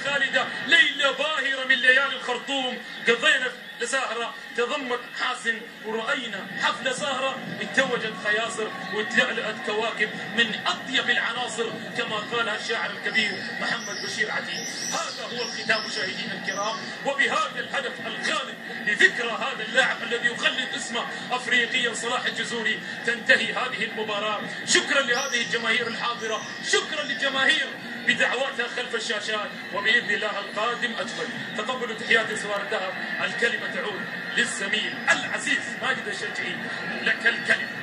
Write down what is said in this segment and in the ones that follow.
خالدة، ليلة باهرة من ليالي الخرطوم، قضينا لسهرة تضمت حاسن، ورأينا حفلة سهرة اتوجت خياصر وتلألأت كواكب من أطيب العناصر كما قالها الشاعر الكبير محمد بشير عتيق. هذا هو الختام مشاهدينا الكرام، وبهذا الهدف الغالب لذكرى هذا اللاعب الذي يخلد اسمه أفريقيا صلاح الجزوري تنتهي هذه المباراة. شكرا لهذه الجماهير الحاضرة، شكرا للجماهير بدعواتها خلف الشاشات، وبإذن الله القادم أجمل. تقبلوا تحيات سوار الذهب، الكلمة تعود للزميل العزيز ماجد الشجعي، لك الكلمة.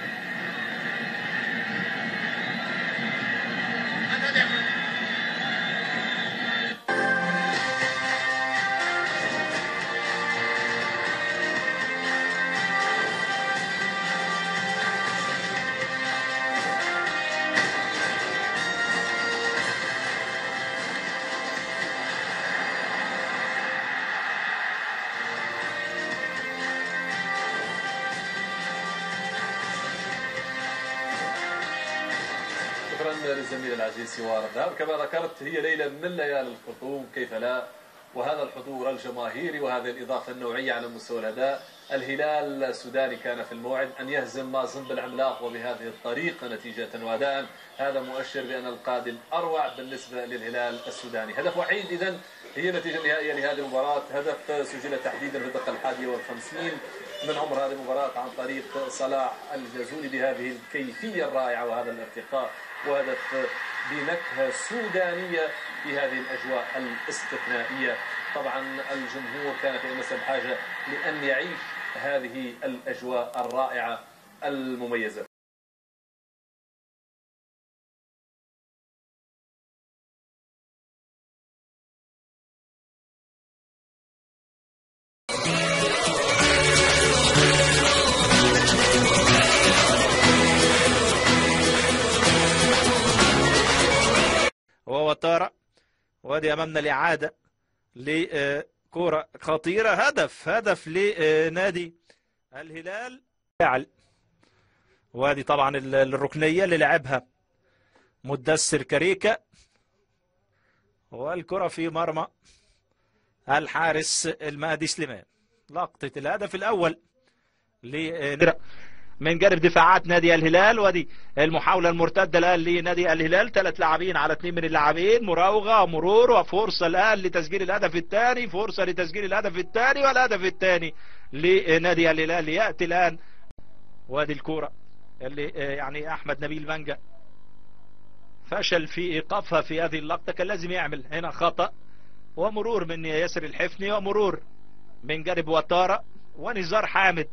شكرا للزميل العزيز سوار الذهب. كما ذكرت هي ليلة من ليالي الخرطوم، كيف لا، وهذا الحضور الجماهيري وهذه الإضافة النوعية على مستوى الأداء. الهلال السوداني كان في الموعد أن يهزم مازن العملاق وبهذه الطريقة نتيجة وأداء، هذا مؤشر بأن القادم أروع بالنسبة للهلال السوداني. هدف وحيد إذن هي النتيجة النهائية لهذه المباراة، هدف سجل تحديدا في الدقيقة 51 من عمر هذه المباراة عن طريق صلاح الجزوري بهذه الكيفية الرائعة وهذا الارتقاء، وهدف بنكهة سودانية في هذه الأجواء الاستثنائية. طبعا الجمهور كان في أمس الحاجة لأن يعيش هذه الأجواء الرائعة المميزة. ووتارا، وادي امامنا الاعاده لكره خطيره، هدف لنادي الهلال. وادي طبعا الركنيه اللي لعبها مدثر كريكا، والكره في مرمى الحارس المهدي سليمان. لقطه الهدف الاول من جانب دفاعات نادي الهلال. ودي المحاولة المرتدة الآن لنادي الهلال، 3 لاعبين على 2 من اللاعبين، مراوغة مرور، وفرصة الآن لتسجيل الهدف الثاني، فرصة لتسجيل الهدف الثاني، والهدف الثاني لنادي الهلال يأتي الآن. وادي الكورة اللي يعني أحمد نبيل مانجا فشل في إيقافها في هذه اللقطة، كان لازم يعمل هنا خطأ، ومرور من ياسر الحفني، ومرور من جانب وتارا، ونزار حامد